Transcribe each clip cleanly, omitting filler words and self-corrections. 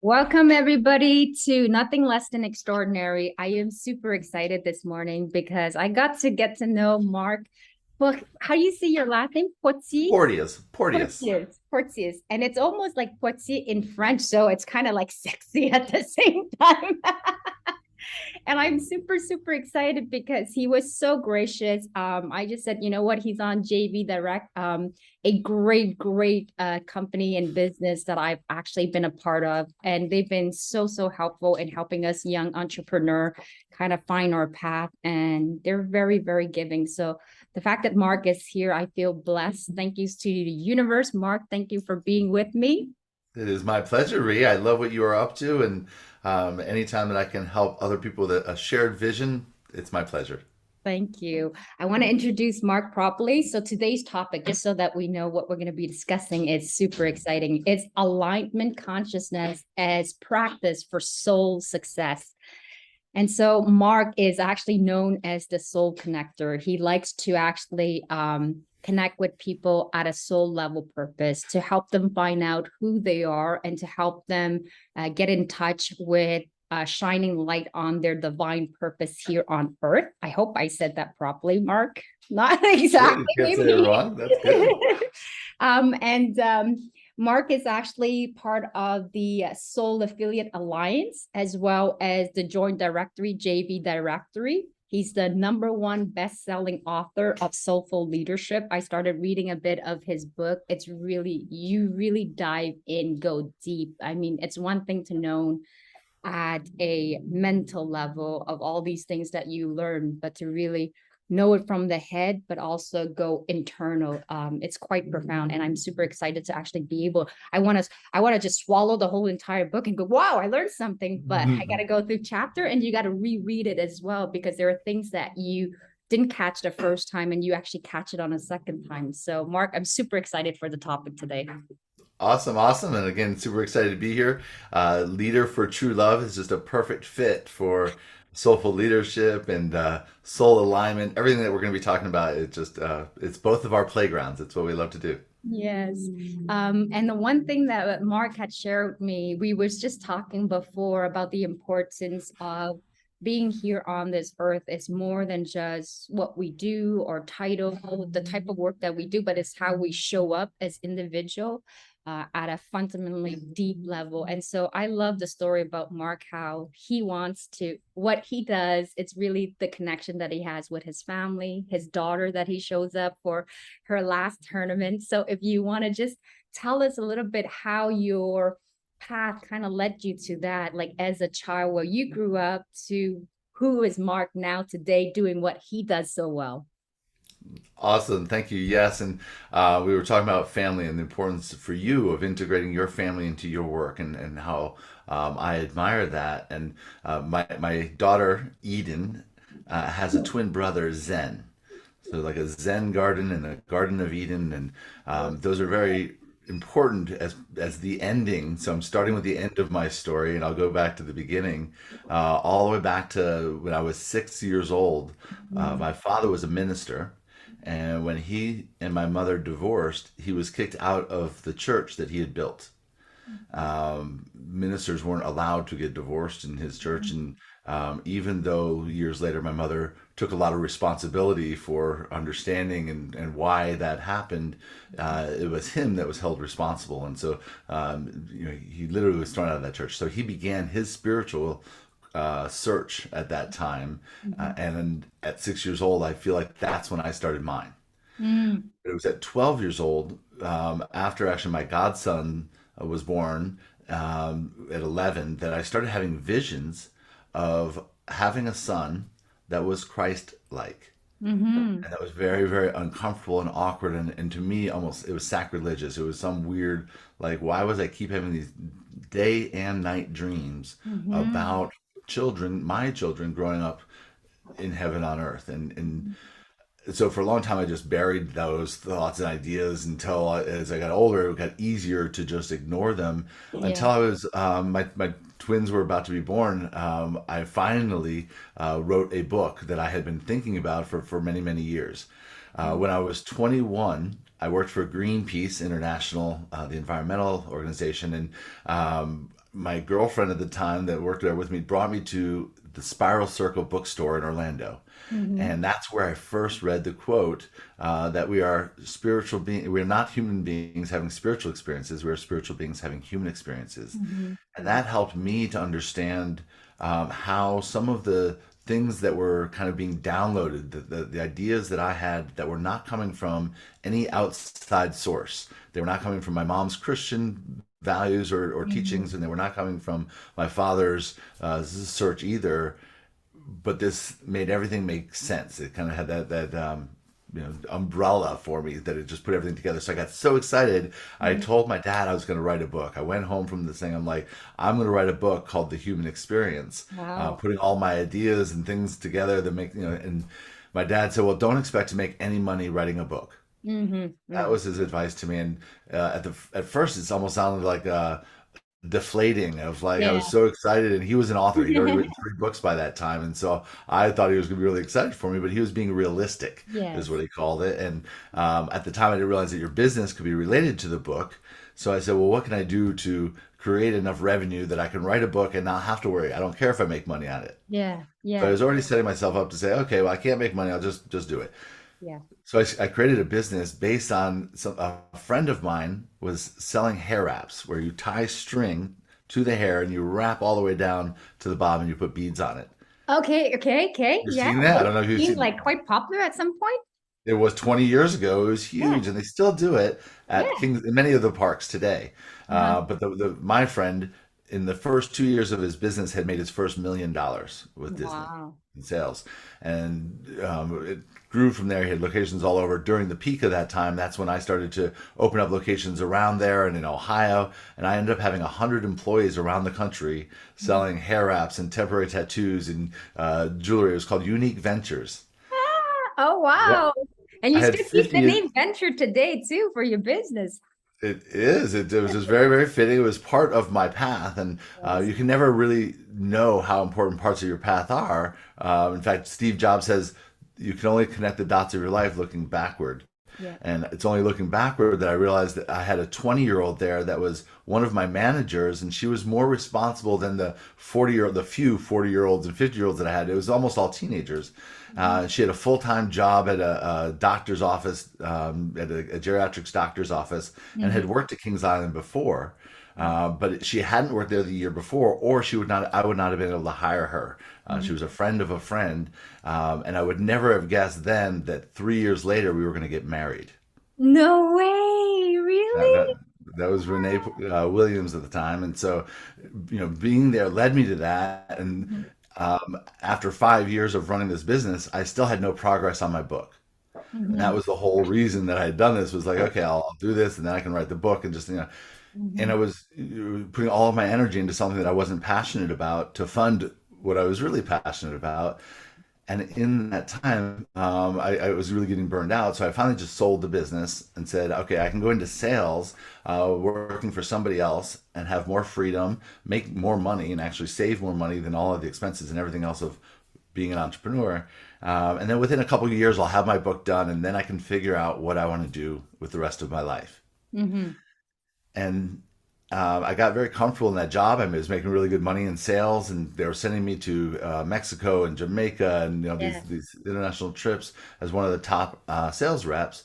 Welcome, everybody, to Nothing Less Than Extraordinary. I am super excited this morning because I got to get to know Mark. Well, how do you say your last name? Portier? Porteous. Portier. And it's almost like Portier in French, so it's kind of like sexy at the same time. And I'm super, super excited because he was so gracious. I just said, you know what, he's on JV Direct, a great company and business that I've actually been a part of. And they've been so, so helpful in helping us young entrepreneur kind of find our path. And they're very, very giving. So the fact that Mark is here, I feel blessed. Thank you to the universe. Mark, thank you for being with me. It is my pleasure, Ree. I love what you are up to, and anytime that I can help other people with a shared vision, it's my pleasure. Thank you. I want to introduce Mark properly. So today's topic, just so that we know what we're going to be discussing, is super exciting. It's alignment consciousness as practice for soul success. And so Mark is actually known as the soul connector. He likes to actually connect with people at a soul level purpose to help them find out who they are and to help them get in touch with shining light on their divine purpose here on earth. I hope I said that properly, Mark. Not Good. exactly, You can't say it maybe. wrong. That's good. And Mark is actually part of the Soul Affiliate Alliance, as well as the Joint Directory, JV Directory. He's the #1 best-selling author of Soulful Leadership. I started reading a bit of his book. It's really, you really dive in, go deep. I mean, it's one thing to know at a mental level of all these things that you learn, but to really know it from the head, but also go internal. It's quite profound, and I'm super excited to actually be able. I want to just swallow the whole entire book and go, "Wow, I learned something!" But I got to go through chapter, and you got to reread it as well because there are things that you didn't catch the first time, and you actually catch it on a second time. So, Mark, I'm super excited for the topic today. Awesome, awesome. And again, super excited to be here. Leader for True Love is just a perfect fit for soulful leadership and soul alignment. Everything that we're going to be talking about, it's both of our playgrounds. It's what we love to do. Yes. And the one thing that Mark had shared with me, we was just talking before about the importance of being here on this earth. It's more than just what we do or title, the type of work that we do, but it's how we show up as individual at a fundamentally deep level. And so I love the story about Mark, how he wants to, what he does, it's really the connection that he has with his family, his daughter that he shows up for her last tournament. So if you want to just tell us a little bit how your path kind of led you to that, like as a child, where you grew up to who is Mark now today doing what he does so well. Awesome. Thank you. Yes. And we were talking about family and the importance for you of integrating your family into your work and how I admire that. And my daughter, Eden, has a twin brother, Zen. So like a Zen garden and a Garden of Eden. And those are very important as the ending. So I'm starting with the end of my story, and I'll go back to the beginning, all the way back to when I was 6 years old. My father was a minister, and when he and my mother divorced, he was kicked out of the church that he had built. Ministers weren't allowed to get divorced in his church, and even though years later my mother took a lot of responsibility for understanding and why that happened, it was him that was held responsible, and so he literally was thrown out of that church. So he began his spiritual search at that time, and then at 6 years old, I feel like that's when I started mine. Mm. It was at 12 years old, after actually my godson was born, at 11, that I started having visions of having a son that was Christ like. Mm-hmm. And that was very, very uncomfortable and awkward. And to me, almost, it was sacrilegious. It was some weird, like, why was I keep having these day and night dreams Mm-hmm. about children, my children, growing up in heaven on earth? And so for a long time I just buried those thoughts and ideas until as I got older it got easier to just ignore them Yeah. until I was my twins were about to be born. I finally wrote a book that I had been thinking about for many years. When I was 21, I worked for Greenpeace International, the environmental organization, and my girlfriend at the time that worked there with me brought me to the Spiral Circle bookstore in Orlando. Mm-hmm. And that's where I first read the quote that we are spiritual beings. We're not human beings having spiritual experiences. We're spiritual beings having human experiences. Mm-hmm. And that helped me to understand how some of the things that were kind of being downloaded, the ideas that I had that were not coming from any outside source. They were not coming from my mom's Christian values or Mm-hmm. teachings, and they were not coming from my father's search either, but this made everything make sense. It kind of had that umbrella for me that it just put everything together. So I got so excited. I Mm-hmm. told my dad I was going to write a book. I went home from this thing. I'm like, I'm going to write a book called The Human Experience, Wow. putting all my ideas and things together that make And my dad said, "Well, don't expect to make any money writing a book." Mm-hmm. That Mm-hmm. was his advice to me. And at first, it's almost sounded like deflating of like I was Yeah. so excited, and he was an author. He'd already written 3 books by that time, and so I thought he was going to be really excited for me, but he was being realistic is what Yes. he called it. And at the time I didn't realize that your business could be related to the book. So I said, well, what can I do to create enough revenue that I can write a book and not have to worry? I don't care if I make money on it. Yeah. So I Yeah. was already setting myself up to say, okay, well, I can't make money, I'll just do it. Yeah. So I created a business based on a friend of mine was selling hair wraps where you tie string to the hair and you wrap all the way down to the bottom and you put beads on it. Okay. Okay. Okay. You've Yeah. seen that? I It don't know if you've seemed seen. like quite popular at some point. It was 20 years ago. It was Yeah. huge, and they still do it at Yeah. Kings in many of the parks today. Uh-huh. But my friend, in the first 2 years of his business, had made his first $1 million with Disney Wow. in sales, and it grew from there. He had locations all over. During the peak of that time, that's when I started to open up locations around there and in Ohio, and I ended up having 100 employees around the country Mhm. selling hair wraps and temporary tattoos and jewelry. It was called Unique Ventures. Ah, oh, Yeah, wow. And I you had still keep the 50. name Venture today too for your business. It is. It was just very, very fitting. It was part of my path, and Yes. you can never really know how important parts of your path are. In fact, Steve Jobs says you can only connect the dots of your life looking backward. Yeah. And it's only looking backward that I realized that I had a 20-year-old there that was one of my managers, and she was more responsible than the few 40-year-olds and 50-year-olds that I had. It was almost all teenagers. Mhm. She had a full-time job at a doctor's office, at a geriatrics doctor's office, and had Mhm. worked at Kings Island before. But she hadn't worked there the year before, or she would not. I would not have been able to hire her. She Mhm. was a friend of a friend, and I would never have guessed then that 3 years later we were going to get married. No way, That really? that, that was Renee Williams at the time, and so being there led me to that. And Mhm. after 5 years of running this business, I still had no progress on my book. And that Mhm. was the whole reason that I had done this was like, okay, I'll do this and then I can write the book and just, and I Mhm. was putting all of my energy into something that I wasn't passionate about to fund what I was really passionate about. And in that time, I was really getting burned out. So I finally just sold the business and said, okay, I can go into sales, working for somebody else and have more freedom, make more money, and actually save more money than all of the expenses and everything else of being an entrepreneur. And then within a couple of years, I'll have my book done, and then I can figure out what I want to do with the rest of my life. Mhm. And I got very comfortable in that job. I was making really good money in sales, and they were sending me to Mexico and Jamaica, and Yeah. these international trips as one of the top sales reps.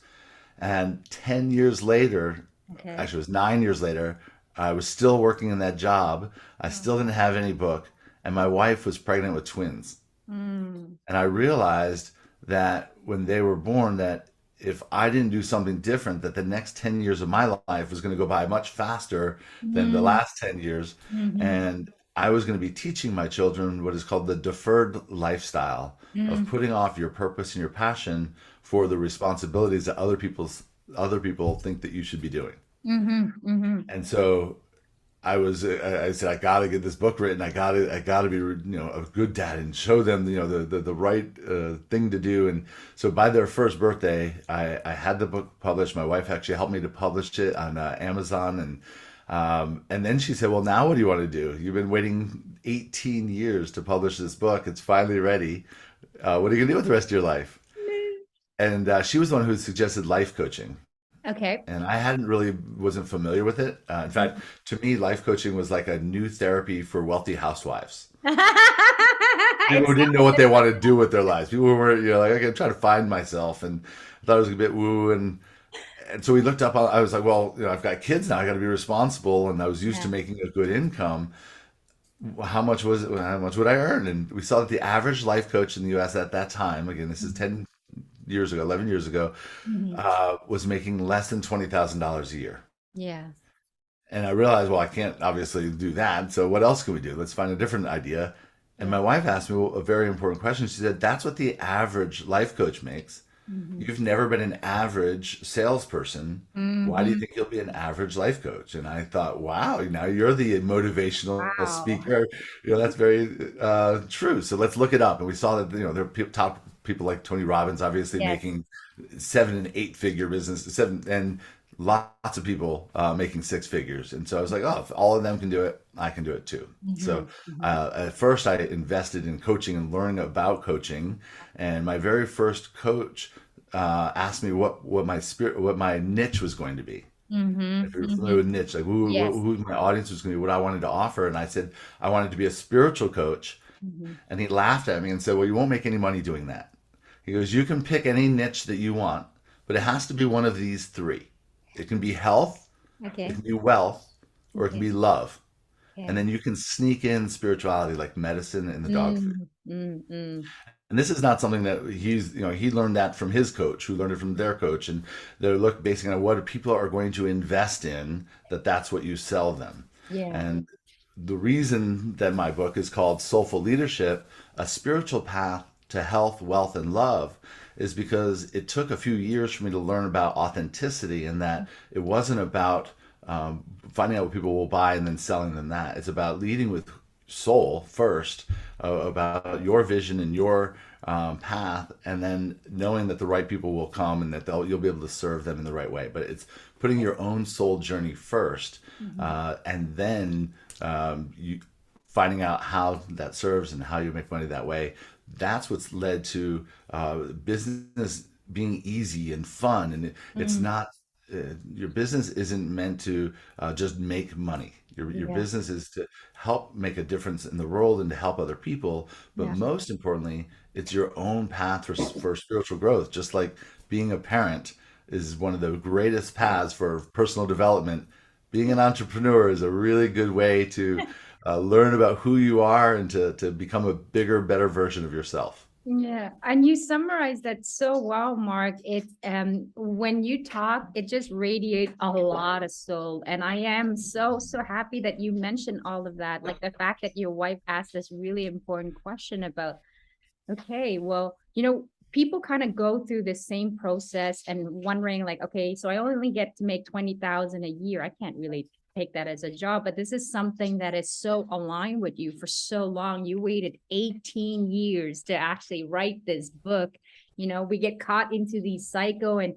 And 10 years later, Okay. actually, it was 9 years later, I was still working in that job. I still didn't have any book, and my wife was pregnant with twins. Mm. And I realized that when they were born, that if I didn't do something different, that the next 10 years of my life was going to go by much faster than the Mhm. last 10 years. Mhm. And I was going to be teaching my children what is called the deferred lifestyle of Mhm. putting off your purpose and your passion for the responsibilities that other people think that you should be doing. Mhm. Mhm. And so I said I got to get this book written. I got to be a good dad and show them the right thing to do. And so by their first birthday, I had the book published. My wife actually helped me to publish it on Amazon, and then she said, "Well, now what do you want to do? You've been waiting 18 years to publish this book. It's finally ready. What are you gonna do with the rest of your life?" And she was the one who suggested life coaching. Okay. and I hadn't really wasn't familiar with it. In fact, to me, life coaching was like a new therapy for wealthy housewives. People who It's didn't know what they wanted to do with their lives. People who were, like, okay, I'm trying to find myself, and I thought it was a bit woo. And so we looked up. I was like, well, I've got kids now. I got to be responsible, and I was used to yeah. making a good income. How much was it? How much would I earn? And we saw that the average life coach in the U.S. at that time, again, this is 10 years ago, 11 years ago, Mhm. was making less than $20,000 a year. Yeah. And I realized, well, I can't obviously do that. So what else can we do? Let's find a different idea. And Yeah. my wife asked me a very important question. She said, "That's what the average life coach makes. Hmm. You've never been an average salesperson. Why do you Hmm. think you'll be an average life coach?" And I thought, wow, now you're the motivational Wow. speaker. That's very true. So let's look it up. And we saw that, there are top people like Tony Robbins, obviously Yes. making 7 and 8 figure business, seven, and lots of people making six figures. And so I was like, oh, if all of them can do it, I can do it too. Hmm. So Hmm. at first, I invested in coaching and learning about coaching. And my very first coach asked me what my niche was going to be. Hmm. If you're familiar Hmm. with niche, like who, Yes. who my audience was going to be, what I wanted to offer, and I said I wanted to be a spiritual coach, Hmm. and he laughed at me and said, "Well, you won't make any money doing that." He goes, "You can pick any niche that you want, but it has to be one of these three. It can be health, it Okay. can be wealth, or it can Okay. be love, and Okay. then you can sneak in spirituality like medicine and the dog food." Mm, mm, mm. And this is not something that he learned that from his coach, who learned it from their coach, and they're basing on what people are going to invest in. That's what you sell them. Yeah. And the reason that my book is called Soulful Leadership, a spiritual path to health, wealth, and love, is because it took a few years for me to learn about authenticity, and that it wasn't about finding out what people will buy and then selling them that. It's about leading with soul first, about your vision and your path, and then knowing that the right people will come and that you'll be able to serve them in the right way. But it's putting your own soul journey first, Mhm. and then you finding out how that serves and how you make money that way. That's what's led to business being easy and fun, and it's Mm. not. Your business isn't meant to just make money. Your Yeah. business is to help make a difference in the world and to help other people. But Yeah. most importantly, it's your own path for spiritual growth. Just like being a parent is one of the greatest paths for personal development, being an entrepreneur is a really good way to learn about who you are and to become a bigger, better version of yourself. Yeah, and you summarized that so well, Mark. It's when you talk, it just radiates a lot of soul. And I am so happy that you mentioned all of that. Like the fact that your wife asked this really important question about, okay, well, people kind of go through the same process and wondering like, okay, so I only get to make 20,000 a year. I can't really take that as a job, but this is something that is so aligned with you for so long. You waited 18 years to actually write this book. We get caught into the cycle and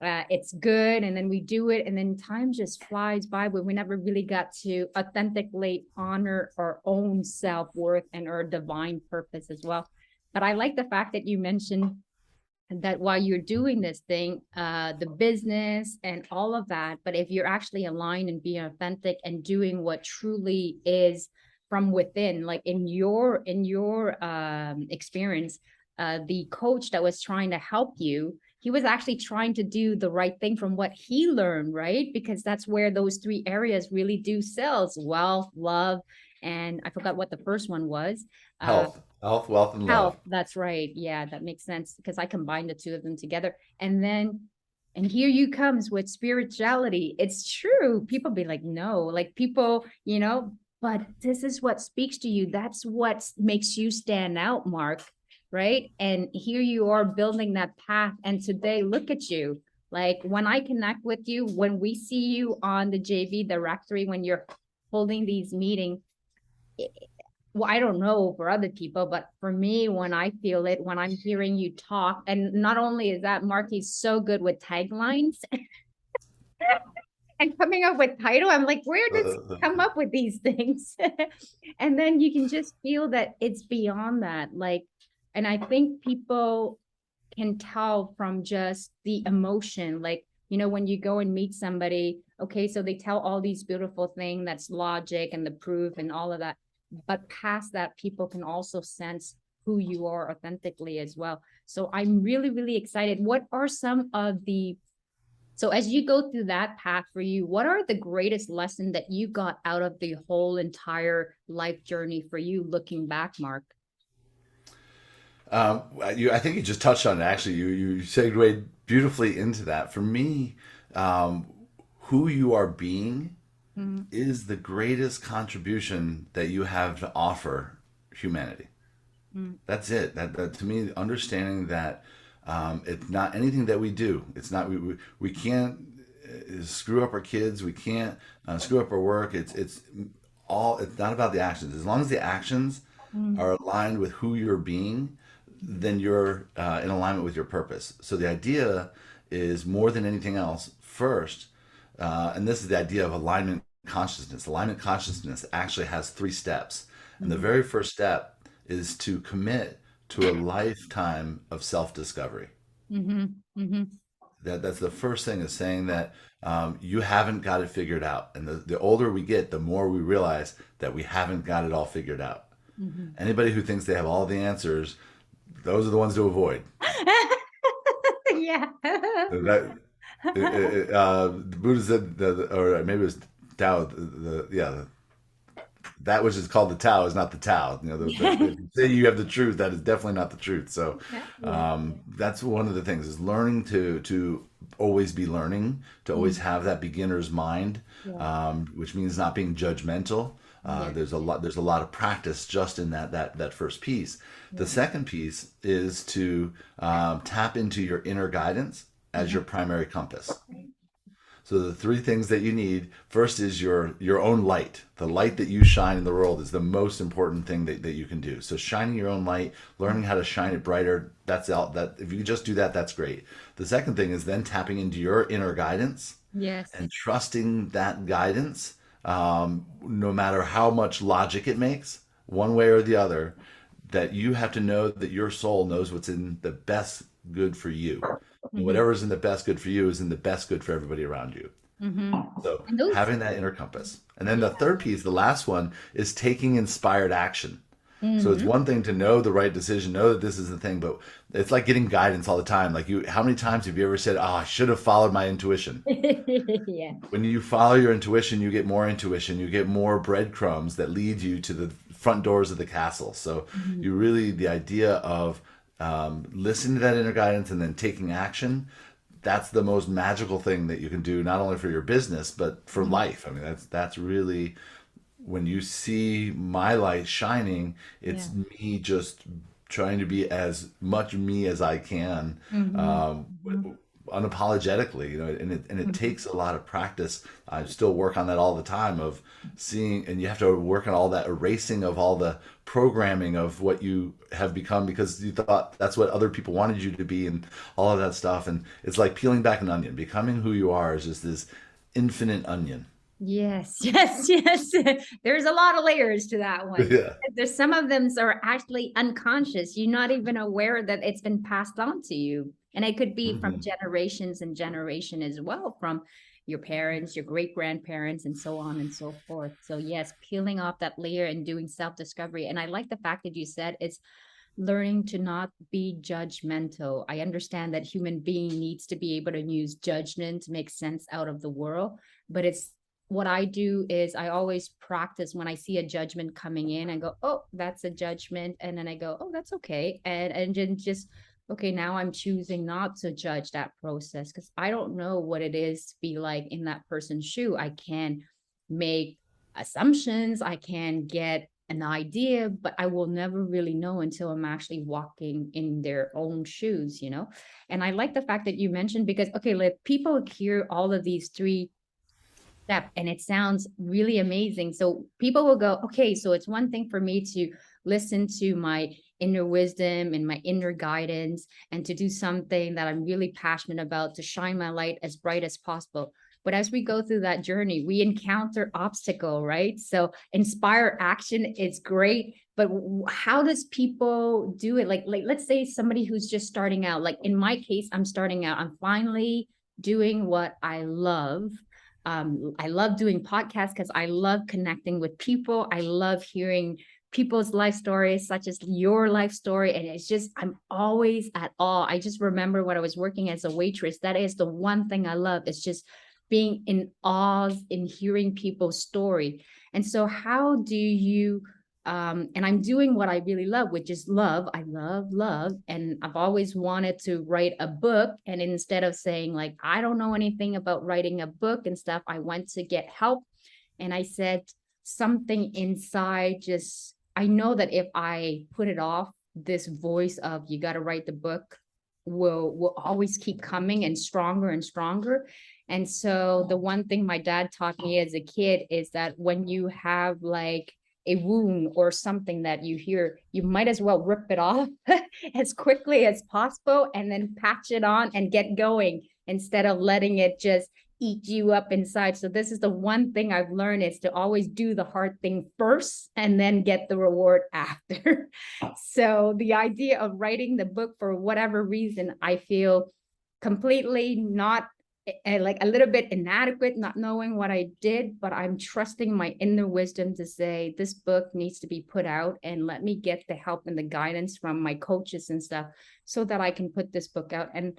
it's good and then we do it and then time just flies by but we never really got to authentically honor our own self-worth and our divine purpose as well. But I like the fact that you mentioned that while you're doing this thing, the business and all of that, but if you're actually aligned and being authentic and doing what truly is from within, like in your experience, the coach that was trying to help you, he was actually trying to do the right thing from what he learned, right? Because that's where those three areas really do sells: wealth, love, and I forgot what the first one was. Uh, Health, wealth, and Health, love. that's right. Yeah, that makes sense because I combined the two of them together. And here you comes with spirituality. It's true. People be like, no, like but this is what speaks to you. That's what makes you stand out, Mark. Right. And here you are building that path. And today, look at you. Like when I connect with you, when we see you on the JV directory, when you're holding these meetings, well, I don't know for other people, but for me, when I feel it, when I'm hearing you talk, and not only is that Marky's so good with taglines and coming up with title, I'm like, where does he come up with these things? And then you can just feel that it's beyond that. Like, and I think people can tell from just the emotion, like you know, when you go and meet somebody, okay, so they tell all these beautiful things, that's logic and the proof and all of that. But past that, people can also sense who you are authentically as well. So I'm really, really excited. What are some of the, so as you go through that path for you, what are the greatest lesson that you got out of the whole entire life journey for you looking back, Mark? I think you just touched on it. Actually, you segued beautifully into that. For me, um, who you are being Mm, is the greatest contribution that you have to offer humanity. mm, That's it. That to me, understanding that it's not anything that we do. It's not we can't screw up our kids. We can't screw up our work. It's all. It's not about the actions. As long as the actions mm, are aligned with who you're being, then you're in alignment with your purpose. So the idea is more than anything else. First, and this is the idea of alignment consciousness. Alignment consciousness actually has three steps. And the mm, very first step is to commit to a lifetime of self discovery. mhm, mhm, That's the first thing, is saying that you haven't got it figured out. And the older we get, the more we realize that we haven't got it all figured out. mhm. Anybody who thinks they have all the answers, those are the ones to avoid. Yeah. That the Buddha said, or maybe it was Tao. Yeah, that which is called the Tao is not the Tao. You know, Yeah. if you say you have the truth, that is definitely not the truth. So Yeah. Yeah. that's one of the things, is learning to always be learning, to always Mm, have that beginner's mind, yeah. which means not being judgmental. Yes. There's a lot of practice just in that first piece. The Yeah. second piece is to tap into your inner guidance as Mhm. your primary compass. So the three things that you need, first is your own light. The light that you shine in the world is the most important thing that you can do. So shining your own light, learning how to shine it brighter, that's out. That if you just do that, that's great. The second thing is then tapping into your inner guidance Yes. and trusting that guidance, no matter how much logic it makes, one way or the other, that you have to know that your soul knows what's in the best good for you. And Mhm, whatever's in the best good for you is in the best good for everybody around you. mhm. So And those, having that inner compass. And then yeah. the third piece, the last one, is taking inspired action. So it's Mhm. one thing to know the right decision, know that this is the thing, but it's like getting guidance all the time. Like, how many times have you ever said, "Oh, I should have followed my intuition"? Yeah. When you follow your intuition, you get more intuition, you get more breadcrumbs that lead you to the front doors of the castle. So Mhm. you really, the idea of listening to that inner guidance and then taking action, that's the most magical thing that you can do, not only for your business but for Mhm. life. I mean, that's really, when you see my light shining, Yeah. it's me just trying to be as much me as I can, Mhm. um, Mhm. unapologetically, you know. And it Mhm. takes a lot of practice. I still work on that all the time, of seeing, and you have to work on all that erasing of all the programming of what you have become, because you thought that's what other people wanted you to be, and all of that stuff. And it's like peeling back an onion. Becoming who you are is just this infinite onion. Yes, yes, yes. There's a lot of layers to that one. Yeah. There's some of them are actually unconscious. You're not even aware that it's been passed on to you. And it could be from Hmm. generations and generation as well, from your parents, your great grandparents, and so on and so forth. So yes, peeling off that layer and doing self-discovery. And I like the fact that you said it's learning to not be judgmental. I understand that human being needs to be able to use judgment to make sense out of the world, but it's what I do is I always practice when I see a judgment coming in and go, oh, that's a judgment. And then I go, oh, that's okay. And then just, okay, now I'm choosing not to judge that process because I don't know what it is to be like in that person's shoe. I can make assumptions, I can get an idea, but I will never really know until I'm actually walking in their own shoes, you know? And I like the fact that you mentioned because, okay, let people hear all of these three step and it sounds really amazing. So people will go, okay, so it's one thing for me to listen to my inner wisdom and my inner guidance and to do something that I'm really passionate about to shine my light as bright as possible. But as we go through that journey, we encounter obstacle, right? So inspire action is great, but how does people do it? Like let's say somebody who's just starting out. Like in my case, I'm starting out. I'm finally doing what I love. I love doing podcasts because I love connecting with people. I love hearing people's life stories, such as your life story. And it's just, I'm always at awe. I just remember when I was working as a waitress, that is the one thing I love. It's just being in awe in hearing people's story. And so, how do you and I'm doing what I really love, which is love. I love. And I've always wanted to write a book. And instead of saying, like, I don't know anything about writing a book and stuff, I went to get help. And I said, something inside just, I know that if I put it off, this voice of you got to write the book will always keep coming and stronger and stronger. And so the one thing my dad taught me as a kid is that when you have like a wound or something that you hear, you might as well rip it off as quickly as possible and then patch it on and get going instead of letting it just eat you up inside. So this is the one thing I've learned, is to always do the hard thing first and then get the reward after. So the idea of writing the book, for whatever reason, I feel completely not like a little bit inadequate, not knowing what I did, but I'm trusting my inner wisdom to say this book needs to be put out, and let me get the help and the guidance from my coaches and stuff so that I can put this book out. And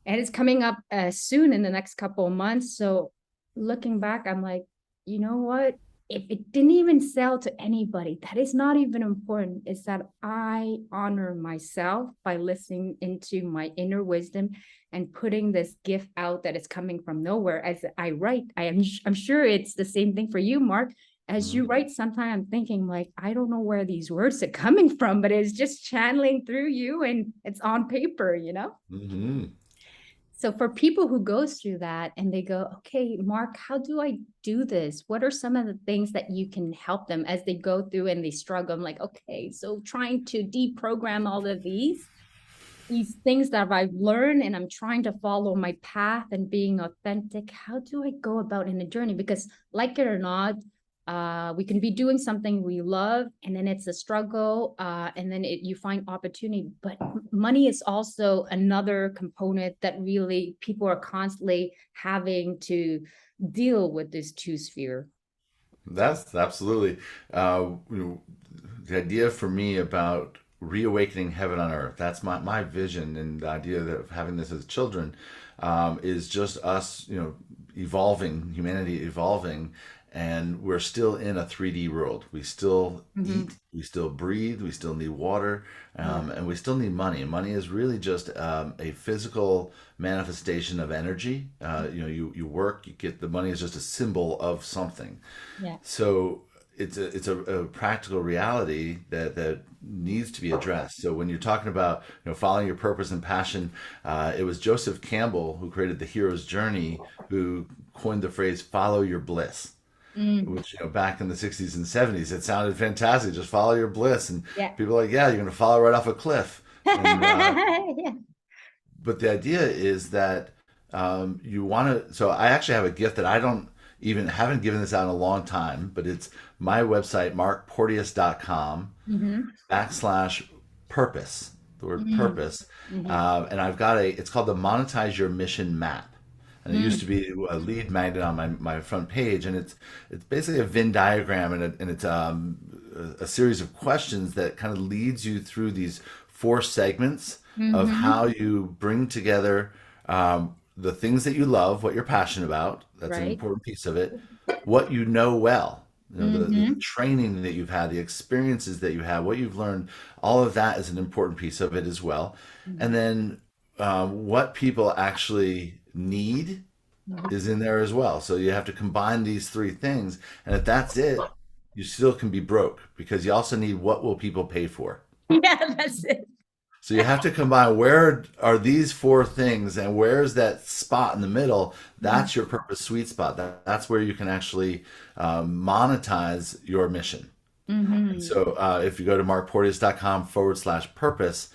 it's coming up soon in the next couple of months. So looking back, I'm like, you know what? If it didn't even sell to anybody, that is not even important. It's that I honor myself by listening into my inner wisdom and putting this gift out that is coming from nowhere. As I write, I'm sure it's the same thing for you, Mark. As you Mhm. write, sometimes I'm thinking like, I don't know where these words are coming from, but it's just channeling through you and it's on paper, you know? Mhm. So for people who goes through that and they go, okay, Mark, how do I do this? What are some of the things that you can help them as they go through and they struggle? I'm like, okay, so trying to deprogram all of these things that I've learned, and I'm trying to follow my path and being authentic. How do I go about in the journey? Because like it or not, we can be doing something we love, and then it's a struggle, and then you find opportunity. But money is also another component that really people are constantly having to deal with, this two sphere. That's absolutely you know, the idea for me about reawakening heaven on earth. That's my vision, and the idea that of having this as children is just us, evolving, humanity evolving, and we're still in a 3D world. We still Mm-hmm. eat, we still breathe, we still need water, Yeah. and we still need money. And money is really just a physical manifestation of energy. You work, you get the money is just a symbol of something. Yeah. So it's a practical reality that needs to be addressed. So when you're talking about following your purpose and passion, it was Joseph Campbell who created the hero's journey, who coined the phrase "follow your bliss," Mm. which back in the 60s and 70s it sounded fantastic. Just follow your bliss, and Yeah. people are like, yeah, you're going to follow right off a cliff. And Yeah. but the idea is that you want to. So I actually have a gift that I don't even haven't given this out in a long time, but it's my website, markporteous.com Mm-hmm. backslash purpose, the word Mm. purpose. Mm-hmm. And I've got it's called the Monetize Your Mission Map. And it used to be a lead magnet on my front page. And it's basically a Venn diagram, and it's a series of questions that kind of leads you through these four segments of Mm-hmm. how you bring together the things that you love, what you're passionate about. That's an Right. important piece of it. What you know well, the Mm-hmm. training that you've had, the experiences that you have, what you've learned, all of that is an important piece of it as well. And then what people actually need Mm-hmm. is in there as well. So you have to combine these three things. And if that's it, you still can be broke, because you also need what will people pay for. Yeah, that's it. So you have to combine where are these four things and where's that spot in the middle. That's your purpose sweet spot. That's where you can actually monetize your mission. Mm-hmm. So if you go to markporteous.com/purpose,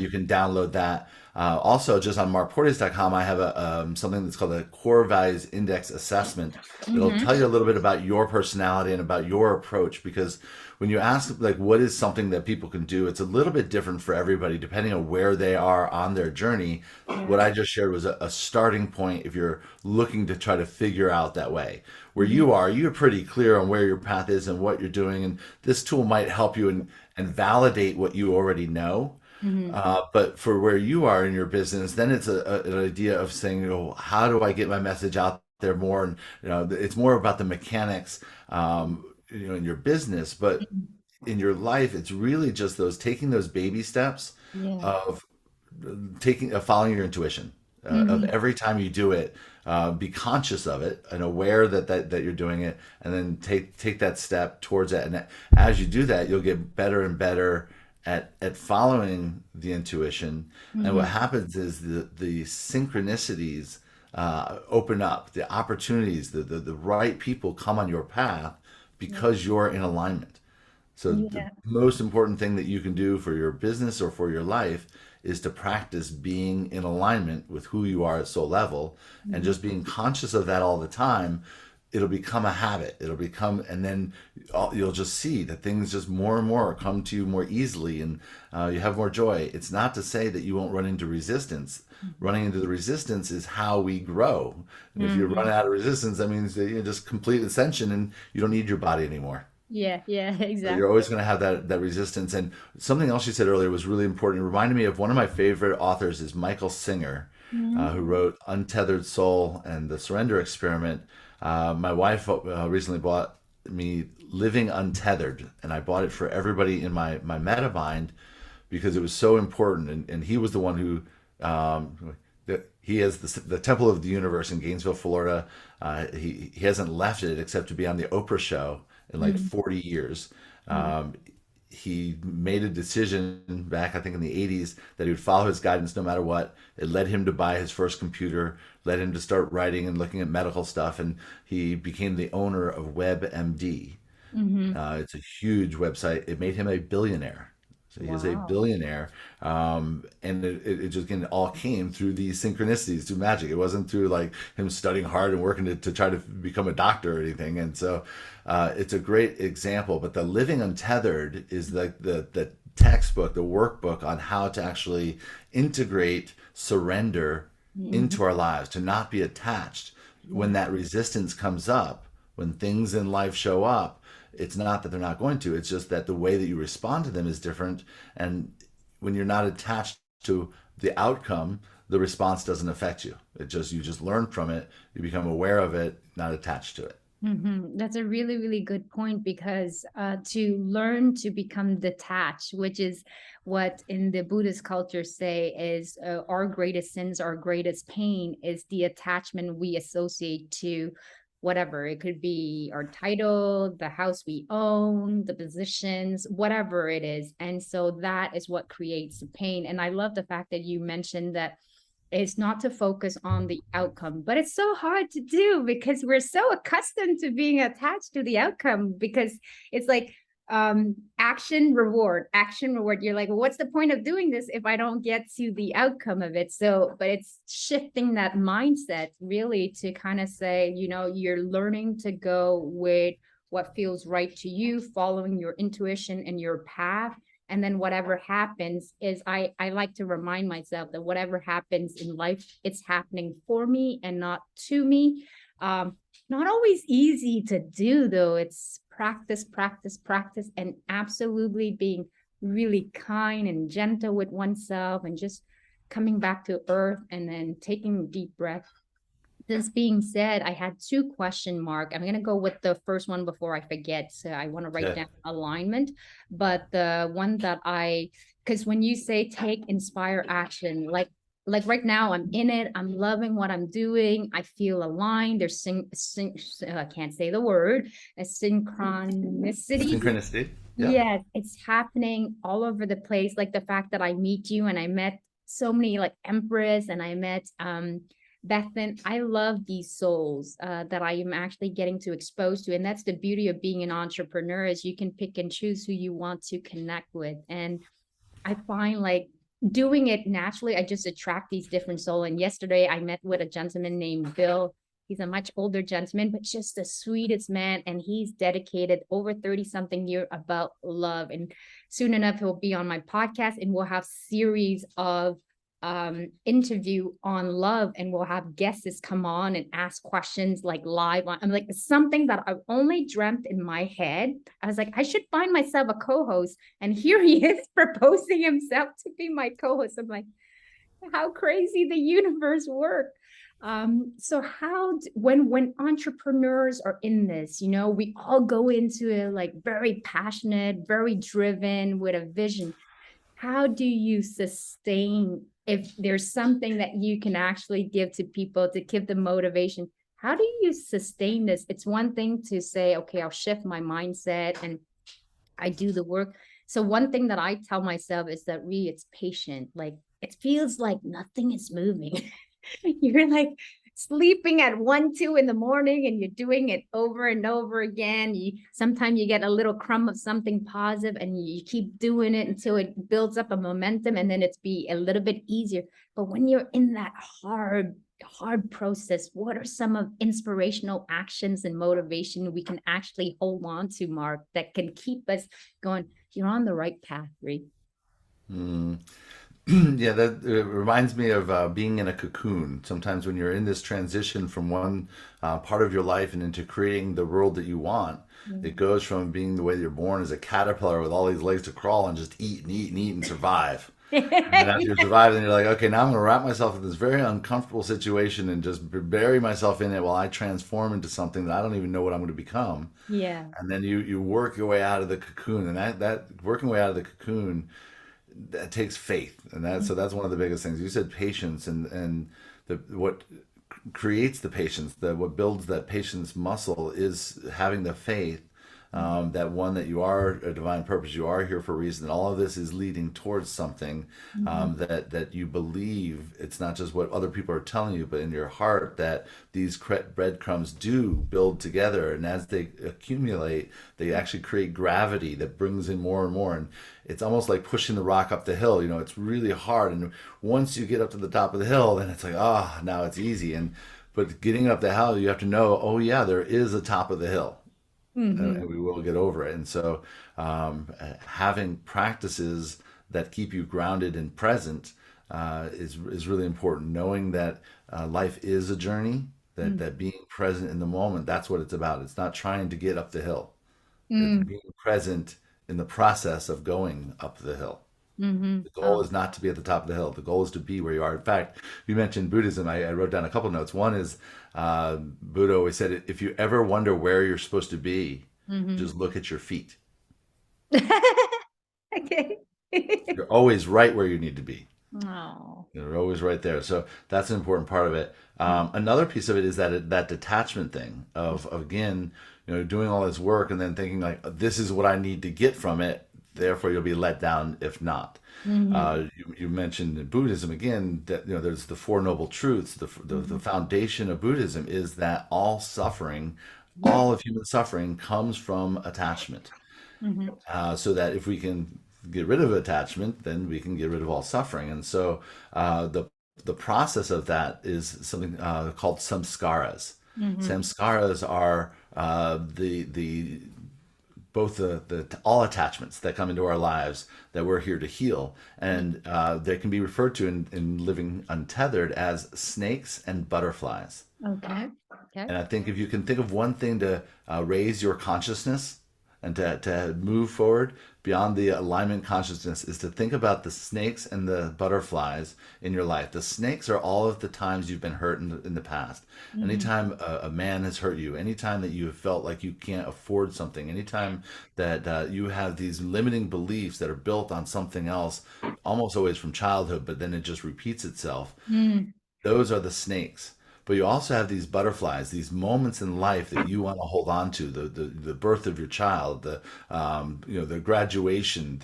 you can download that. Also, just on markportes.com, I have something that's called a Core Values Index Assessment. It'll Mm-hmm. tell you a little bit about your personality and about your approach, because when you ask like what is something that people can do, it's a little bit different for everybody depending on where they are on their journey. What Yes. I just shared was a starting point if you're looking to try to figure out that way. Where Mm-hmm. you are, you're pretty clear on where your path is and what you're doing, and this tool might help you and validate what you already know. Mm-hmm. But for where you are in your business, then it's an idea of saying, how do I get my message out there more? And it's more about the mechanics, in your business, but in your life, it's really just those taking those baby steps Yeah. of following your intuition. Of Mm-hmm. every time you do it, be conscious of it and aware that you're doing it, and then take that step towards it. And as you do that, you'll get better and better at following the intuition. And what Mm-hmm. happens is the synchronicities open up, the opportunities, the right people come on your path because you're in alignment. So the Yeah. most important thing that you can do for your business or for your life is to practice being in alignment with who you are at soul level, and Mm-hmm. just being conscious of that all the time. It'll become a habit. It'll become, and then you'll just see that things just more and more come to you more easily, and you have more joy. It's not to say that you won't run into resistance. Running into the resistance is how we grow. And if you run Mm-hmm. out of resistance, that means that you just complete ascension and you don't need your body anymore. Yeah. Yeah. But you're always Exactly. going to have that resistance. And something else you said earlier was really important. It reminded me of one of my favorite authors is Michael Singer, who Mm-hmm. wrote Untethered Soul and The Surrender Experiment. My wife recently bought me Living Untethered, and I bought it for everybody in my meta mind because it was so important. And he was the one who he has the Temple of the Universe in Gainesville, Florida. He hasn't left it except to be on the Oprah show in like Mm-hmm. 40 years. Um, he made a decision back, I think in the 80s, that he would follow his guidance no matter what. It led him to buy his first computer, led him to start writing and looking at medical stuff, and he became the owner of WebMD. Mm-hmm. It's a huge website. It made him a billionaire. So he is a Wow. billionaire. And it just, again, all came through these synchronicities, through magic. It wasn't through like him studying hard and working to try to become a doctor or anything. And so it's a great example. But the Living Untethered is the textbook, the workbook on how to actually integrate surrender Mm-hmm. into our lives, to not be attached when Yeah. that resistance comes up, when things in life show up. It's not that they're not going to, it's just that the way that you respond to them is different. And when you're not attached to the outcome, the response doesn't affect you. You just learn from it, you become aware of it, not attached to it. That's a really, really good point because to learn to become detached, which is what in the Buddhist culture say is our greatest sins, our greatest pain is the attachment we associate to whatever. It could be our title, the house we own, the positions, whatever it is. And so that is what creates the pain. And I love the fact that you mentioned that is not to focus on the outcome, but it's so hard to do because we're so accustomed to being attached to the outcome because it's like action reward. You're like, well, what's the point of doing this if I don't get to the outcome of it? So but it's shifting that mindset really to kind of say, you're learning to go with what feels right to you, following your intuition and your path, and then whatever happens is I like to remind myself that whatever happens in life, it's happening for me and not to me. Not always easy to do though. It's practice, practice, practice, and absolutely being really kind and gentle with oneself and just coming back to earth and then taking a deep breath. This being said, I had two question mark. I'm gonna go with the first one before I forget. So I want to write Okay. down alignment. But the one that because when you say take inspire action, like right now I'm in it. I'm loving what I'm doing. I feel aligned. There's I can't say the word. A synchronicity. Synchronicity. Yep. Yes, it's happening all over the place. Like the fact that I meet you and I met so many like Empress and I met Bethan. I love these souls that I am actually getting to expose to. And that's the beauty of being an entrepreneur is you can pick and choose who you want to connect with. And I find like doing it naturally, I just attract these different souls. And yesterday I met with a gentleman named Bill. He's a much older gentleman, but just the sweetest man. And he's dedicated over 30 something year about love. And soon enough, he'll be on my podcast and we'll have series of interview on love, and we'll have guests come on and ask questions like live on. I'm like, something that I've only dreamt in my head. I was like, I should find myself a co-host, and here he is proposing himself to be my co-host. I'm like, how crazy the universe works. So how when entrepreneurs are in this, you know, we all go into it like very passionate, very driven with a vision. How do you sustain, if there's something that you can actually give to people to give them motivation? How do you sustain this? It's one thing to say, okay, I'll shift my mindset and I do the work. So one thing that I tell myself is that it's patient. Like it feels like nothing is moving. You're like sleeping at 1, 2 in the morning and you're doing it over and over again. Sometimes you get a little crumb of something positive and you keep doing it until it builds up a momentum, and then it's be a little bit easier. But when you're in that hard process, what are some of inspirational actions and motivation we can actually hold on to, Mark, that can keep us going? You're on the right path, Reed. Mm. Yeah, that it reminds me of being in a cocoon. Sometimes when you're in this transition from one part of your life and into creating the world that you want, it goes from being the way you're born as a caterpillar with all these legs to crawl and just eat and eat and eat and survive. And then after you survive, then you're like, okay, now I'm going to wrap myself in this very uncomfortable situation and just bury myself in it while I transform into something that I don't even know what I'm going to become. Yeah. And then you work your way out of the cocoon, and that working way out of the cocoon, that takes faith, and so that's one of the biggest things. You said patience, and the what creates the patience, that what builds that patience muscle is having the faith, that one, that you are a divine purpose, you are here for a reason, and all of this is leading towards something, that you believe. It's not just what other people are telling you, but in your heart, that these breadcrumbs do build together, and as they accumulate, they actually create gravity that brings in more and more. And it's almost like pushing the rock up the hill. You know, it's really hard, and once you get up to the top of the hill, then it's like, ah, now it's easy. And but getting up the hill, you have to know, oh yeah, there is a top of the hill, and we will get over it. And so, having practices that keep you grounded and present is really important. Knowing that life is a journey, that being present in the moment, that's what it's about. It's not trying to get up the hill. It's Mm-hmm. being present in the process of going up the hill. Mm-hmm. The goal is not to be at the top of the hill. The goal is to be where you are. In fact, you mentioned Buddhism. I wrote down a couple notes. One is Buddha always said, if you ever wonder where you're supposed to be, Mm-hmm. just look at your feet. Okay. You're always right where you need to be. Oh. You're always right there. So that's an important part of it. Another piece of it is that detachment thing of again, doing all this work and then thinking like, this is what I need to get from it. Therefore, you'll be let down if not. Mm-hmm. You mentioned in Buddhism again that there's the Four Noble Truths. The foundation of Buddhism is that all of human suffering comes from attachment. Mm-hmm. So that if we can get rid of attachment, then we can get rid of all suffering. And so the process of that is something called samskaras. Mm-hmm. Samskaras are the both the all attachments that come into our lives that we're here to heal, and they can be referred to in living untethered as snakes and butterflies. Okay. Okay. And I think if you can think of one thing to raise your consciousness and to move forward beyond the alignment consciousness, is to think about the snakes and the butterflies in your life. The snakes are all of the times you've been hurt in the past. Mm-hmm. Anytime a man has hurt you, anytime that you have felt like you can't afford something, anytime that you have these limiting beliefs that are built on something else, almost always from childhood, but then it just repeats itself. Mm-hmm. Those are the snakes. But you also have these butterflies, these moments in life that you want to hold on to, the birth of your child, the graduation,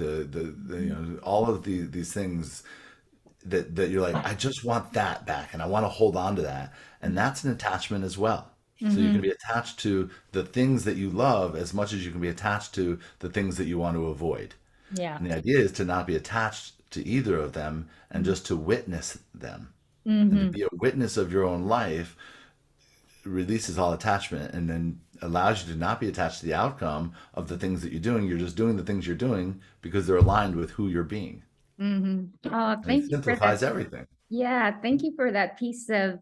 all of these things that you're like, I just want that back, and I want to hold on to that, and that's an attachment as well. So you can Mm-hmm. be attached to the things that you love as much as you can be attached to the things that you want to avoid. Yeah. And the idea is to not be attached to either of them and just to witness them and to Mm-hmm. be a witness of your own life releases all attachment and then allows you to not be attached to the outcome of the things that you're doing. You're just doing the things you're doing because they're aligned with who you're being. Mm-hmm. Oh, And it thank you for that. simplifies everything. Yeah, thank you for that piece of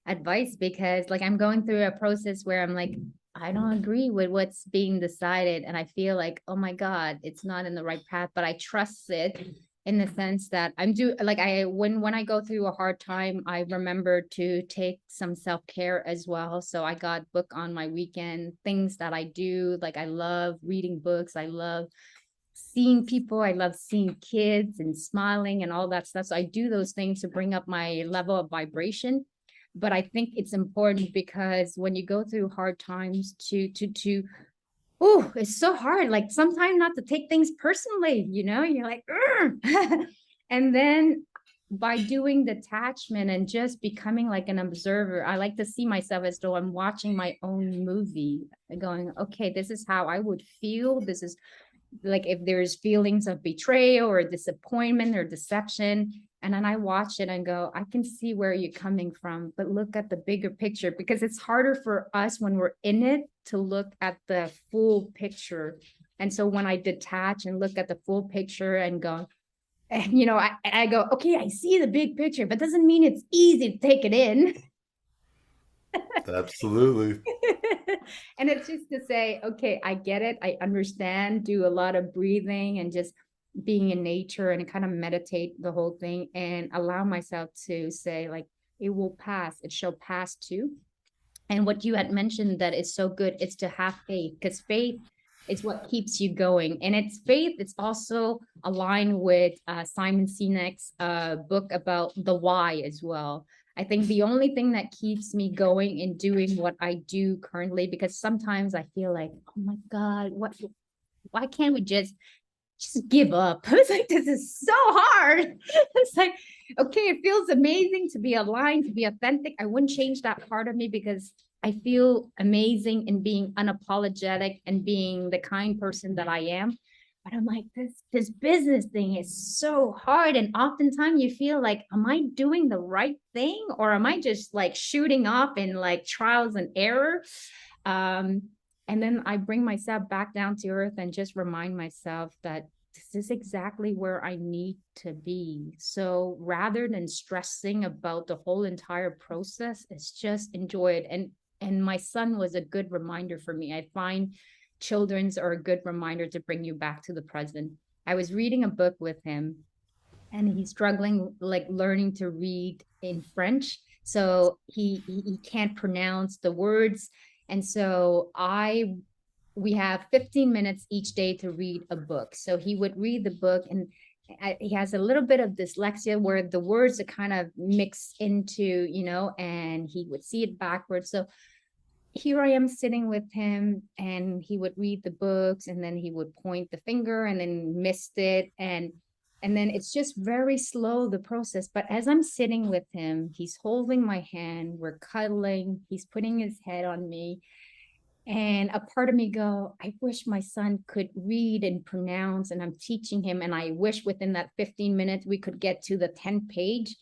advice, because like I'm going through a process where I'm like, I don't agree with what's being decided. And I feel like, oh my God, it's not in the right path, but I trust it in the sense that I'm do like when I go through a hard time, I remember to take some self-care as well. So I got book on my weekend, things that I do. Like I love reading books. I love seeing people. I love seeing kids and smiling and all that stuff. So I do those things to bring up my level of vibration. But I think it's important because when you go through hard times oh, it's so hard. Like sometimes not to take things personally, you're like, and then by doing detachment and just becoming like an observer, I like to see myself as though I'm watching my own movie, going, okay, this is how I would feel. This is like if there's feelings of betrayal or disappointment or deception, and then I watch it and go, I can see where you're coming from, but look at the bigger picture, because it's harder for us when we're in it to look at the full picture. And so when I detach and look at the full picture and go, and I go, okay, I see the big picture, but doesn't mean it's easy to take it in. Absolutely. And it's just to say, okay, I get it. I understand, do a lot of breathing and just being in nature and kind of meditate the whole thing and allow myself to say, like, it will pass. It shall pass too. And what you had mentioned that is so good, it's to have faith, because faith is what keeps you going. And it's faith, it's also aligned with Simon Sinek's book about the why as well. I think the only thing that keeps me going in doing what I do currently, because sometimes I feel like, oh my God, why can't we just give up? It's like, this is so hard. It's like, okay, it feels amazing to be aligned, to be authentic. I wouldn't change that part of me because I feel amazing in being unapologetic and being the kind person that I am. But I'm like, this business thing is so hard. And oftentimes you feel like, am I doing the right thing? Or am I just like shooting off in like trials and error? Um, and then I bring myself back down to earth and just remind myself that this is exactly where I need to be. So rather than stressing about the whole entire process, it's just enjoy it. And my son was a good reminder for me. I find children's are a good reminder to bring you back to the present. I was reading a book with him and he's struggling like learning to read in French. So he can't pronounce the words. And so I we have 15 minutes each day to read a book. So he would read the book, and he has a little bit of dyslexia where the words are kind of mixed into, and he would see it backwards. So here I am sitting with him, and he would read the books, and then he would point the finger and then missed it. And then it's just very slow, the process. But as I'm sitting with him, he's holding my hand, we're cuddling, he's putting his head on me, and a part of me go, I wish my son could read and pronounce, and I'm teaching him. And I wish within that 15 minutes we could get to the 10th page.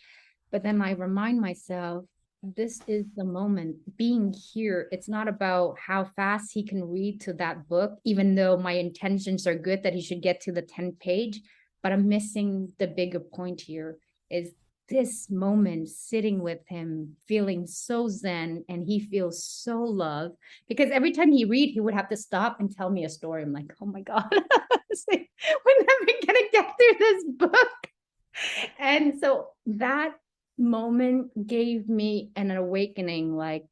But then I remind myself, this is the moment, being here. It's not about how fast he can read to that book, even though my intentions are good that he should get to the 10th page. But I'm missing the bigger point here is this moment sitting with him, feeling so zen, and he feels so loved, because every time he read, he would have to stop and tell me a story. I'm like, oh my God, like, we're never gonna get through this book. And so that moment gave me an awakening, like,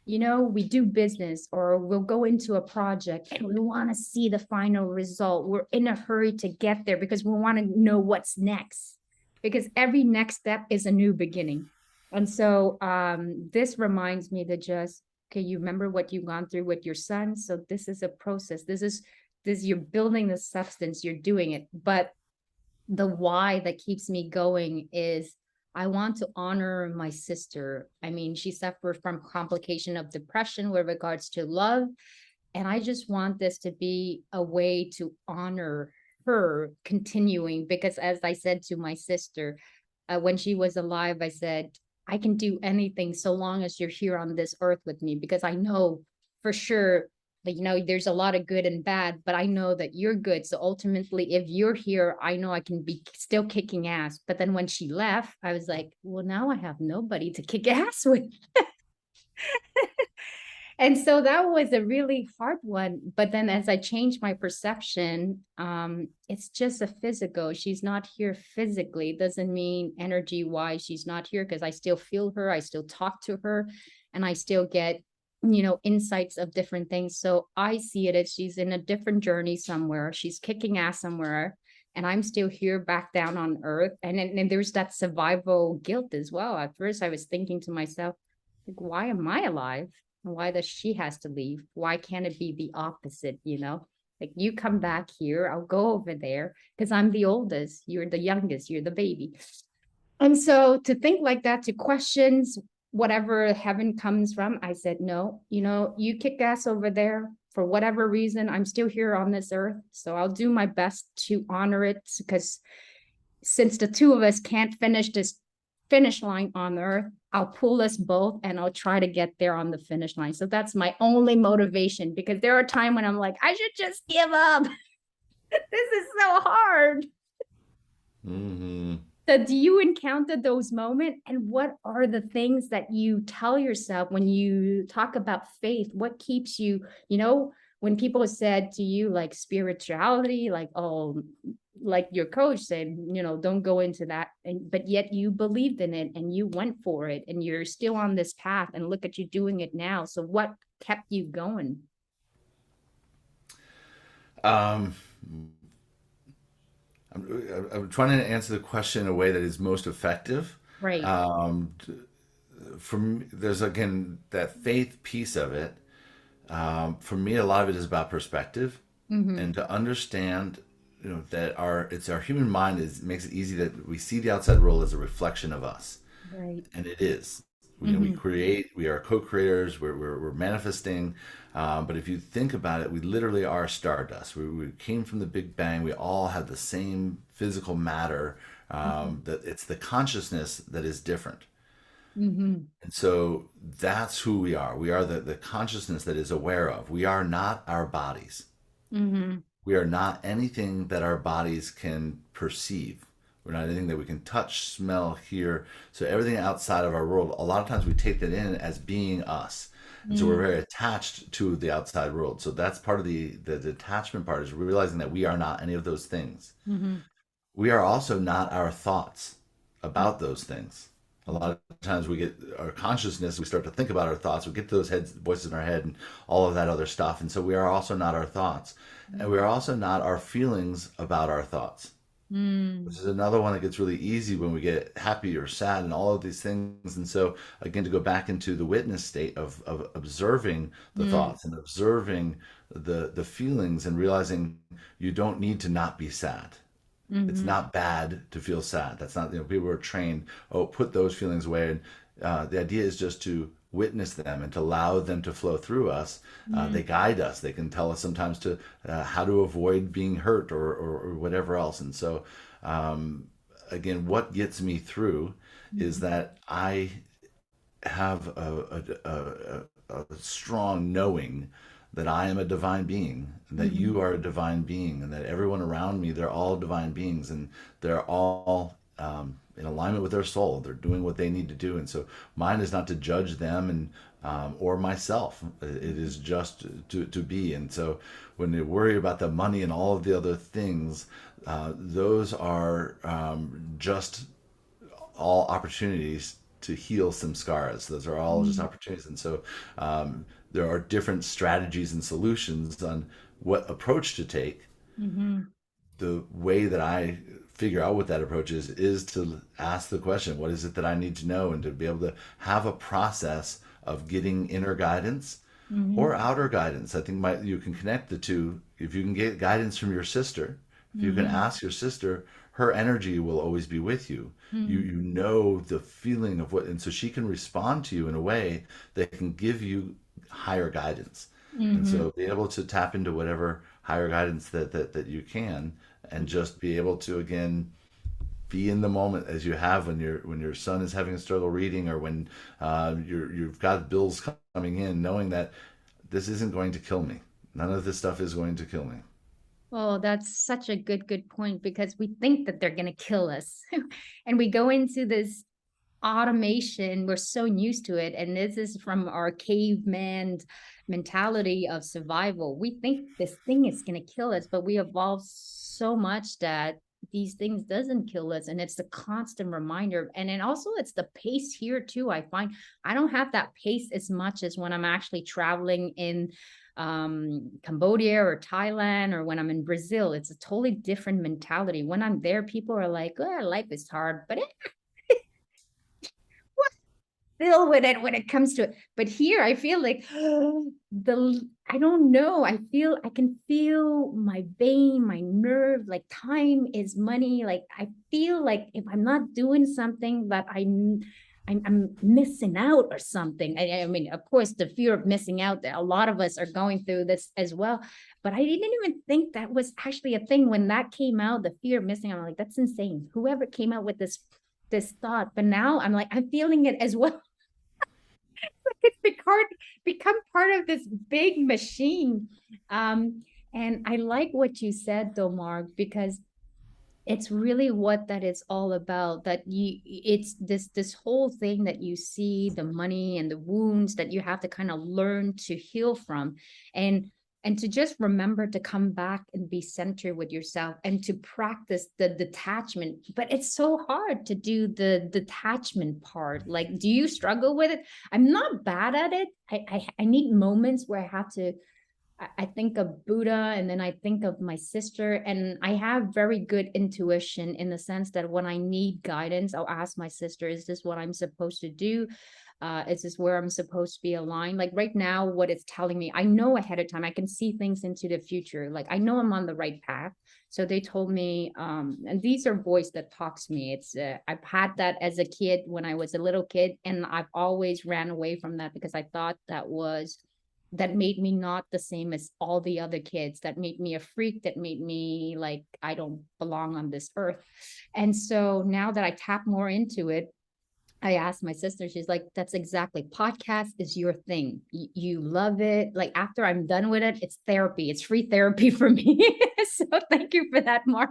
we do business or we'll go into a project and we want to see the final result. We're in a hurry to get there because we want to know what's next, because every next step is a new beginning. And so this reminds me to just, okay, you remember what you've gone through with your son. So this is a process. This, you're building the substance, you're doing it. But the why that keeps me going is I want to honor my sister. I mean, she suffered from complication of depression with regards to love. And I just want this to be a way to honor her continuing, because as I said to my sister, when she was alive, I said, I can do anything so long as you're here on this earth with me, because I know for sure that, there's a lot of good and bad, but I know that you're good. So ultimately, if you're here, I know I can be still kicking ass. But then when she left, I was like, well, now I have nobody to kick ass with. And so that was a really hard one. But then as I changed my perception, it's just a physical. She's not here physically. It doesn't mean energy wise she's not here, because I still feel her, I still talk to her, and I still get, insights of different things. So I see it as she's in a different journey somewhere. She's kicking ass somewhere. And I'm still here back down on earth. And there's that survival guilt as well. At first, I was thinking to myself, like, why am I alive? Why does she has to leave? Why can't it be the opposite, Like, you come back here, I'll go over there, because I'm the oldest, you're the youngest, you're the baby. And so to think like that, to questions whatever heaven comes from, I said, no, you kick ass over there. For whatever reason, I'm still here on this earth. So I'll do my best to honor it, because since the two of us can't finish this finish line on earth, I'll pull us both and I'll try to get there on the finish line. So that's my only motivation, because there are times when I'm like, I should just give up. This is so hard. Hmm. So do you encounter those moments? And what are the things that you tell yourself when you talk about faith? What keeps you, when people said to you like spirituality, like, oh, like your coach said, don't go into that. But yet you believed in it and you went for it and you're still on this path, and look at you doing it now. So what kept you going? Um, I'm trying to answer the question in a way that is most effective. Right. Um, for me, there's again that faith piece of it. For me, a lot of it is about perspective Mm-hmm. and to understand, that our human mind makes it easy that we see the outside world as a reflection of us, Right. and it is. We Mm-hmm. create, we are co-creators, we're manifesting. But if you think about it, we literally are stardust. We came from the Big Bang. We all have the same physical matter. That it's the consciousness that is different. Mm-hmm. And so that's who we are. We are the consciousness that is aware of. We are not our bodies. Mm-hmm. We are not anything that our bodies can perceive. We're not anything that we can touch, smell, hear. So everything outside of our world, a lot of times we take that in as being us. And so we're very attached to the outside world. So that's part of the detachment part, is realizing that we are not any of those things. Mm-hmm. We are also not our thoughts about those things. A lot of times we get our consciousness, we start to think about our thoughts, we get those voices in our head and all of that other stuff. And so we are also not our thoughts. And we are also not our feelings about our thoughts, which Mm-hmm. is another one that gets really easy when we get happy or sad and all of these things. And so, again, to go back into the witness state of observing the thoughts and observing the feelings and realizing you don't need to not be sad. It's Mm-hmm. not bad to feel sad. That's not, people are trained, oh, put those feelings away. And the idea is just to witness them and to allow them to flow through us. They guide us. They can tell us sometimes to how to avoid being hurt or whatever else. And so, again, what gets me through is that I have a strong knowing that I am a divine being, and that Mm-hmm. you are a divine being, and that everyone around me, they're all divine beings, and they're all in alignment with their soul. They're doing what they need to do, and so mine is not to judge them and or myself. It is just to be. And so when they worry about the money and all of the other things, those are just all opportunities to heal some scars. Those are all just opportunities. And so there are different strategies and solutions on what approach to take. Mm-hmm. The way that I figure out what that approach is to ask the question, what is it that I need to know? And to be able to have a process of getting inner guidance Mm-hmm. or outer guidance. I think you can connect the two. If you can get guidance from your sister, if you can Mm-hmm. ask your sister, her energy will always be with you. Mm-hmm. You know the feeling of what, and so she can respond to you in a way that can give you higher guidance. And Mm-hmm. so be able to tap into whatever higher guidance that you can, and just be able to again be in the moment as you have when your son is having a struggle reading, or when you've got bills coming in, knowing that this isn't going to kill me. None of this stuff is going to kill me. Oh, that's such a good point because we think that they're going to kill us. And we go into this automation. We're so used to it. And this is from our caveman mentality of survival. We think this thing is going to kill us, but we evolved so much that these things doesn't kill us. And it's the constant reminder. And then also it's the pace here too. I find I don't have that pace as much as when I'm actually traveling in Cambodia or Thailand, or when I'm in Brazil. It's a totally different mentality. When I'm there, people are like, oh, life is hard, but deal with it when it comes to it. But here I feel like I don't know. I can feel my vein, my nerve, like time is money. Like I feel like if I'm not doing something that I'm missing out or something. I mean, of course, the fear of missing out, that a lot of us are going through this as well. But I didn't even think that was actually a thing when that came out, the fear of missing out. I'm like, that's insane. Whoever came out with this thought. But now I'm like, I'm feeling it as well. It's become part of this big machine. And I like what you said though, Mark, because it's really what that it's all about, that it's this whole thing that you see, the money and the wounds that you have to kind of learn to heal from, and to just remember to come back and be centered with yourself and to practice the detachment. But it's so hard to do the detachment part. Like, do you struggle with it? I'm not bad at it. I need moments where I have to, I think of Buddha, and then I think of my sister, and I have very good intuition in the sense that when I need guidance, I'll ask my sister, is this what I'm supposed to do? Is this where I'm supposed to be aligned? Like right now, what it's telling me, I know ahead of time, I can see things into the future. Like I know I'm on the right path. So they told me, and these are voice that talks to me. It's I've had that as a kid when I was a little kid, and I've always ran away from that because I thought that made me not the same as all the other kids, that made me a freak, that made me like I don't belong on this earth. And so now that I tap more into it, I asked my sister, she's like, that's exactly, podcast is your thing. You love it. Like after I'm done with it, it's therapy. It's free therapy for me. So thank you for that, Mark.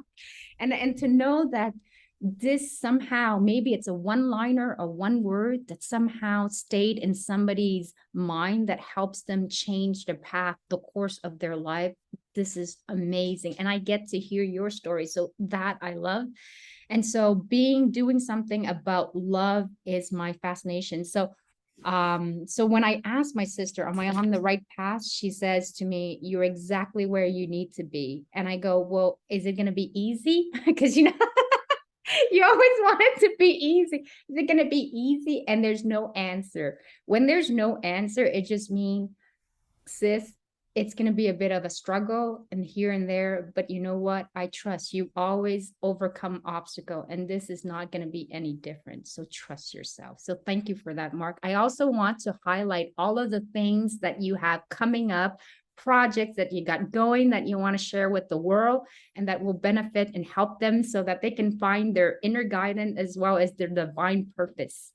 And to know that this somehow, maybe it's a one liner or one word that somehow stayed in somebody's mind that helps them change their path, the course of their life. This is amazing. And I get to hear your story. So that I love. And so doing something about love is my fascination. So when I asked my sister, am I on the right path? She says to me, you're exactly where you need to be. And I go, well, is it going to be easy? Because, you always want it to be easy. Is it going to be easy? And there's no answer. When there's no answer, it just means, sis, it's going to be a bit of a struggle and here and there. But you know what? I trust you always overcome obstacle. And this is not going to be any different. So trust yourself. So thank you for that, Mark. I also want to highlight all of the things that you have coming up, projects that you got going that you want to share with the world and that will benefit and help them so that they can find their inner guidance as well as their divine purpose.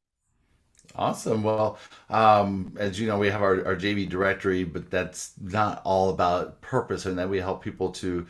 Awesome. Well, as you know, we have our JV directory, but that's not all about purpose, and that we help people to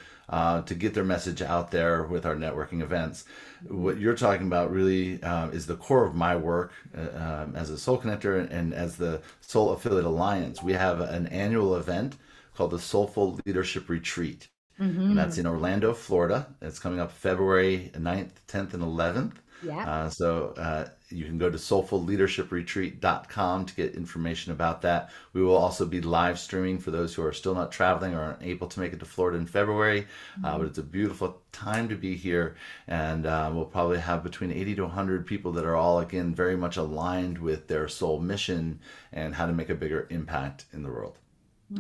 get their message out there with our networking events. What you're talking about really is the core of my work as a Soul Connector and as the Soul Affiliate Alliance. We have an annual event called the Soulful Leadership Retreat, and that's in Orlando, Florida. It's coming up February 9th, 10th, and 11th. Yeah. So you can go to soulfulleadershipretreat.com to get information about that. We will also be live streaming for those who are still not traveling or aren't able to make it to Florida in February. But it's a beautiful time to be here. And we'll probably have between 80 to 100 people that are all, again, very much aligned with their soul mission and how to make a bigger impact in the world.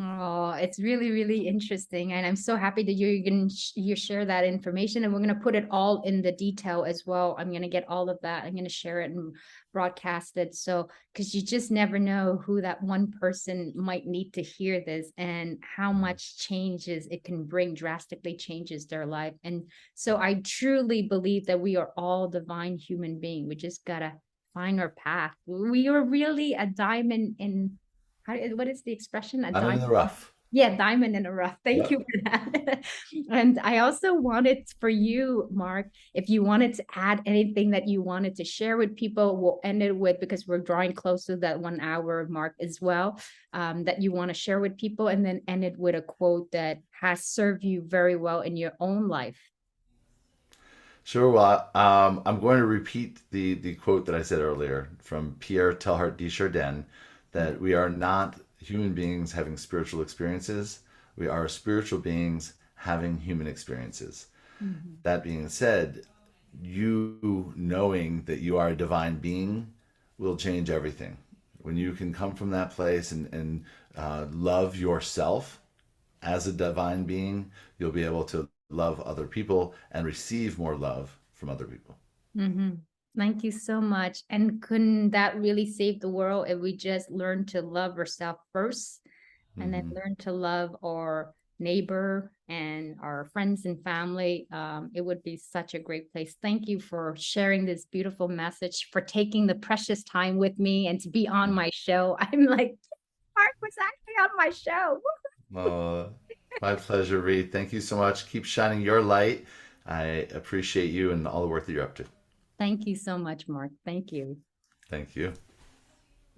Oh, it's really, really interesting. And I'm so happy that you share that information, and we're gonna put it all in the detail as well. I'm gonna get all of that. I'm gonna share it and broadcast it. So, because you just never know who that one person might need to hear this and how much changes it can bring, drastically changes their life. And so I truly believe that we are all divine human being. We just gotta find our path. We are really a diamond in what is the expression? A I'm in diamond. the rough. Yeah, diamond in a rough. Thank you Yep. for that. And I also wanted for you, Mark, if you wanted to add anything that you wanted to share with people, we'll end it with, because we're drawing close to that 1 hour mark as well, that you want to share with people, and then end it with a quote that has served you very well in your own life. Sure. Well, I'm going to repeat the quote that I said earlier from Pierre Teilhard de Chardin, that we are not human beings having spiritual experiences. We are spiritual beings having human experiences. Mhm. That being said, you knowing that you are a divine being will change everything. When you can come from that place and love yourself as a divine being, you'll be able to love other people and receive more love from other people. Mhm. Thank you so much. And couldn't that really save the world if we just learn to love ourselves first, and then Mm-hmm. learn to love our neighbor and our friends and family? It would be such a great place. Thank you for sharing this beautiful message, for taking the precious time with me and to be on my show. I'm like, Mark was actually on my show. My pleasure, Reed. Thank you so much. Keep shining your light. I appreciate you and all the work that you're up to. Thank you so much, Mark. Thank you. Thank you.